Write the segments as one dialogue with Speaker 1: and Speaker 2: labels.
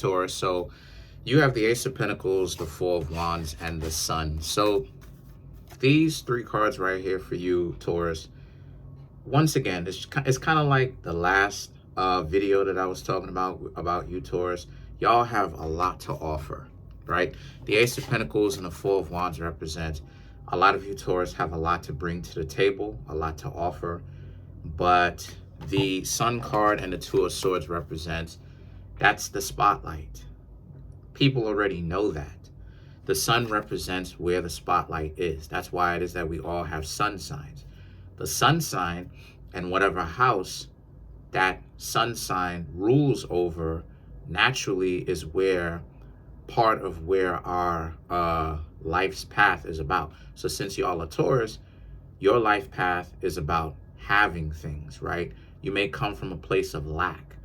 Speaker 1: Taurus. So you have the Ace of Pentacles, the Four of Wands, and the Sun. So these three cards right here for you, Taurus, once again, it's kind of like the last video that I was talking about you, Taurus. Y'all have a lot to offer, right? The Ace of Pentacles and the Four of Wands represent a lot of you, Taurus, have a lot to bring to the table, a lot to offer. But the Sun card and the Two of Swords represents, that's the spotlight. People already know that. The Sun represents where the spotlight is. That's why it is that we all have sun signs. The sun sign and whatever house that sun sign rules over naturally is where part of where our life's path is about. So since y'all are Taurus, your life path is about having things, right? You may come from a place of lack,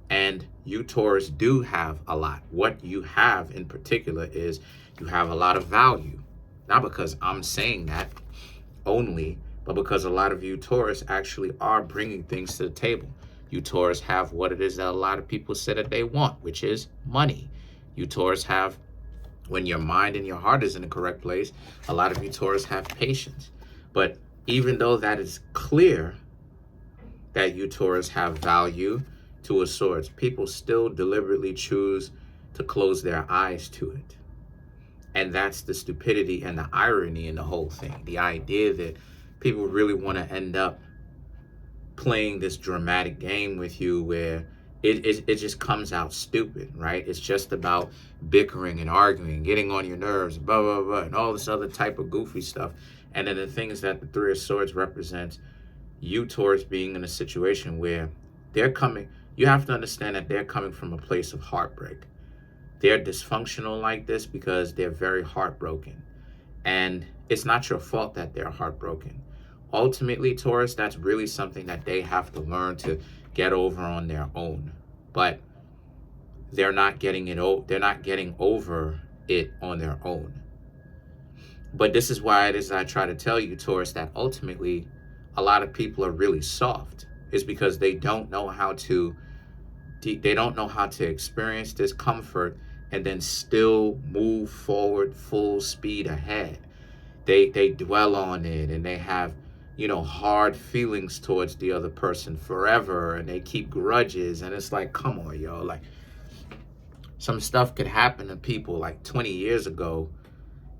Speaker 1: and you Taurus do have a lot. What you have in particular is you have a lot of value. Not because I'm saying that only, but because a lot of you Taurus actually are bringing things to the table. You Taurus have what it is that a lot of people say that they want, which is money. You Taurus have, when your mind and your heart is in the correct place, a lot of you Taurus have patience. But even though that is clear that you Taurus have value, Two of Swords, people still deliberately choose to close their eyes to it. And that's the stupidity and the irony in the whole thing. The idea that people really want to end up playing this dramatic game with you where it just comes out stupid, right? It's just about bickering and arguing, getting on your nerves, blah, blah, blah, and all this other type of goofy stuff. And then the thing is that the Three of Swords represents you Taurus being in a situation where they're coming, you have to understand that they're coming from a place of heartbreak. They're dysfunctional like this because they're very heartbroken. And it's not your fault that they're heartbroken. Ultimately, Taurus, that's really something that they have to learn to get over on their own. But they're not getting over it on their own. But this is why it is I try to tell you, Taurus, that ultimately a lot of people are really soft. It's because they don't know how to experience discomfort and then still move forward full speed ahead. They dwell on it, and they have, hard feelings towards the other person forever, and they keep grudges, and it's like, come on, yo. Like, some stuff could happen to people like 20 years ago,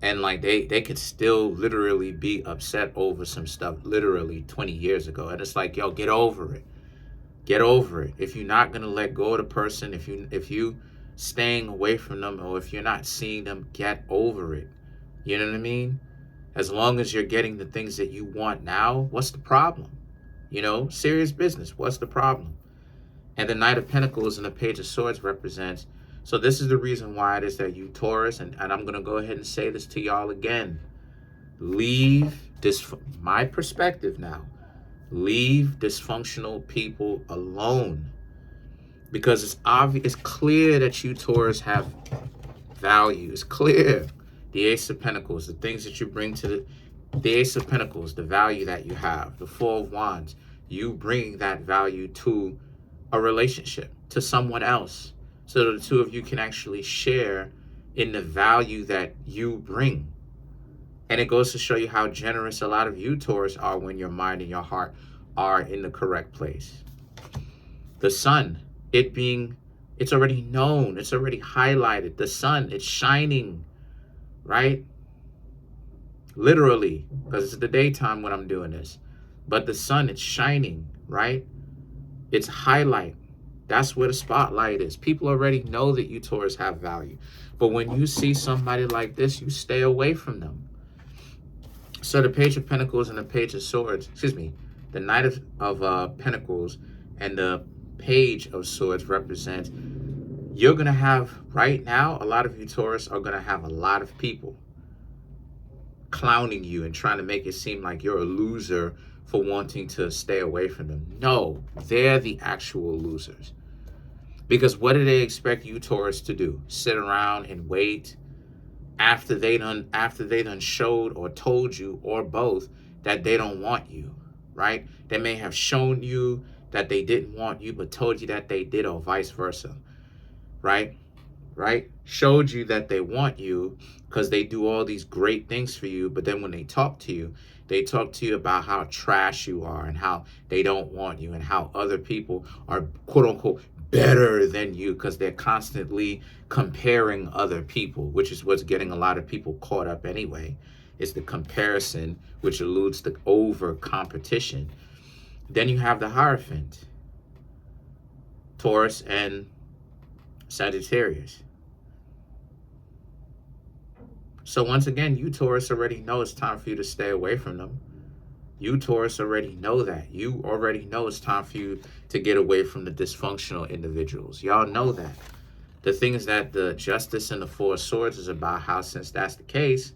Speaker 1: and like they could still literally be upset over some stuff literally 20 years ago. And it's like, yo, get over it. Get over it. If you're not gonna let go of the person, if you staying away from them, or if you're not seeing them, get over it. You know what I mean? As long as you're getting the things that you want now, what's the problem? Serious business. What's the problem? And the Knight of Pentacles and the Page of Swords represents, so this is the reason why it is that you Taurus, and I'm going to go ahead and say this to y'all again. Leave this, my perspective now, leave dysfunctional people alone. Because it's obvious, it's clear that you Taurus have value. It's clear. The Ace of Pentacles, the things that you bring to the Ace of Pentacles, the value that you have. The Four of Wands, you bring that value to a relationship, to someone else, so that the two of you can actually share in the value that you bring. And it goes to show you how generous a lot of you Taurus are when your mind and your heart are in the correct place. The Sun, it's already known, it's already highlighted. The sun, it's shining, right? Literally, because it's the daytime when I'm doing this. But the sun, it's shining, right? It's highlight. That's where the spotlight is. People already know that you Taurus have value. But when you see somebody like this, you stay away from them. So the Page of Pentacles and the Page of Swords, the Knight of Pentacles and the Page of Swords represent, you're going to have, right now, a lot of you Taurus are going to have a lot of people clowning you and trying to make it seem like you're a loser for wanting to stay away from them. No, they're the actual losers. Because what do they expect you Taurus to do? Sit around and wait after they done showed or told you, or both, that they don't want you, right? They may have shown you that they didn't want you, but told you that they did, or vice versa, right? right? Showed you that they want you because they do all these great things for you. But then when they talk to you, they talk to you about how trash you are and how they don't want you and how other people are, quote unquote, better than you, because they're constantly comparing other people, which is what's getting a lot of people caught up anyway. It's the comparison, which alludes to over competition. Then you have the Hierophant, Taurus and Sagittarius. So once again, you Taurus already know it's time for you to stay away from them. You Taurus already know that. You already know it's time for you to get away from the dysfunctional individuals. Y'all know that. The thing is that the Justice and the Four of Swords is about how, since that's the case,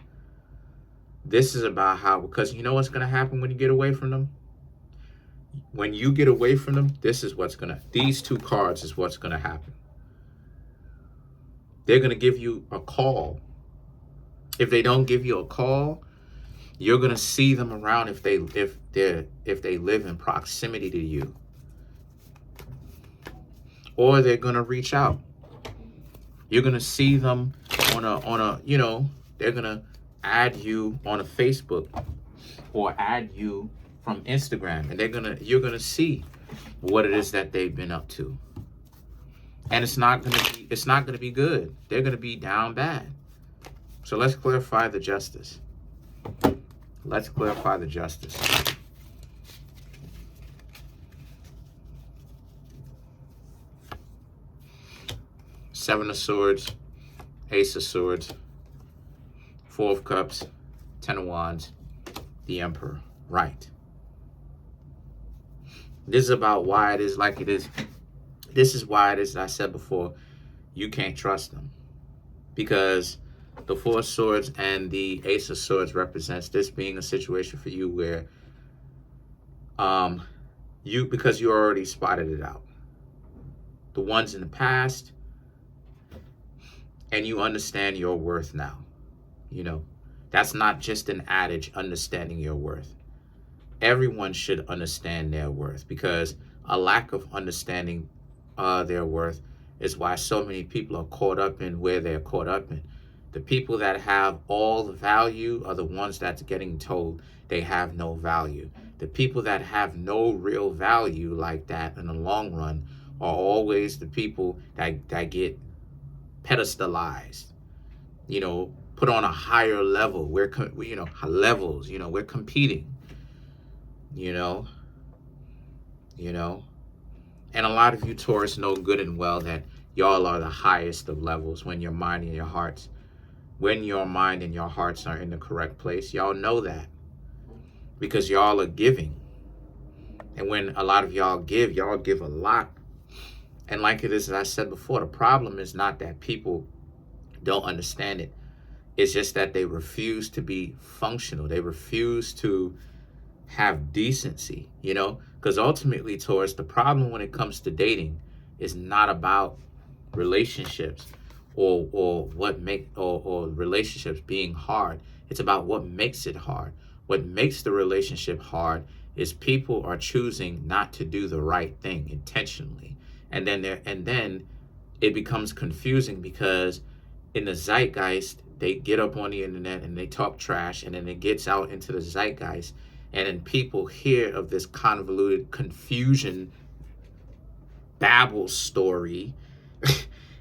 Speaker 1: this is about how, because you know what's going to happen when you get away from them? When you get away from them, this is what's going to, these two cards is what's going to happen. They're going to give you a call. If they don't give you a call, you're going to see them around if they live in proximity to you. Or they're going to reach out. You're going to see them on a, you know, they're going to add you on a Facebook or add you from Instagram, and you're going to see what it is that they've been up to. And it's not going to be good. They're going to be down bad. So let's clarify the Justice. Let's clarify the Justice. Seven of Swords, Ace of Swords, Four of Cups, Ten of Wands, the Emperor. Right. This is about why it is like it is. This is why it is, as I said before, you can't trust them. Because the Four of Swords and the Ace of Swords represents this being a situation for you where because you already spotted it out. The ones in the past, and you understand your worth now. You know, that's not just an adage, understanding your worth. Everyone should understand their worth, because a lack of understanding their worth is why so many people are caught up in where they're caught up in. The people that have all the value are the ones that's getting told they have no value. The people that have no real value like that in the long run are always the people that get pedestalized, you know, put on a higher level. We're levels, you know, we're competing, you know. And a lot of you Taurus know good and well that y'all are the highest of levels when your mind and your hearts, when your mind and your hearts are in the correct place. Y'all know that because y'all are giving. And when a lot of y'all give a lot. And like it is, as I said before, the problem is not that people don't understand it. It's just that they refuse to be functional. They refuse to have decency, you know, because ultimately, Taurus, the problem when it comes to dating is not about relationships or relationships being hard. It's about what makes it hard. What makes the relationship hard is people are choosing not to do the right thing intentionally. And then it becomes confusing because in the zeitgeist, they get up on the internet and they talk trash, and then it gets out into the zeitgeist, and then people hear of this convoluted confusion babble story.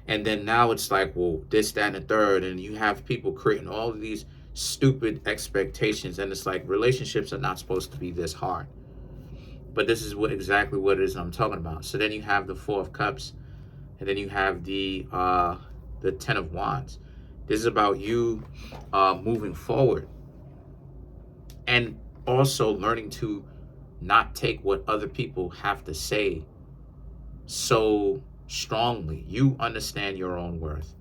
Speaker 1: And then now it's like, well, this, that, and the third, and you have people creating all of these stupid expectations, and it's like relationships are not supposed to be this hard. But this is exactly what it is I'm talking about. So then you have the Four of Cups, and then you have the Ten of Wands. This is about you moving forward, and also learning to not take what other people have to say so strongly. You understand your own worth.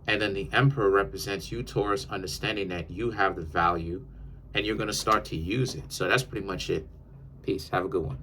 Speaker 1: And then the Emperor represents you, Taurus, understanding that you have the value and you're going to start to use it. So that's pretty much it. Peace. Have a good one.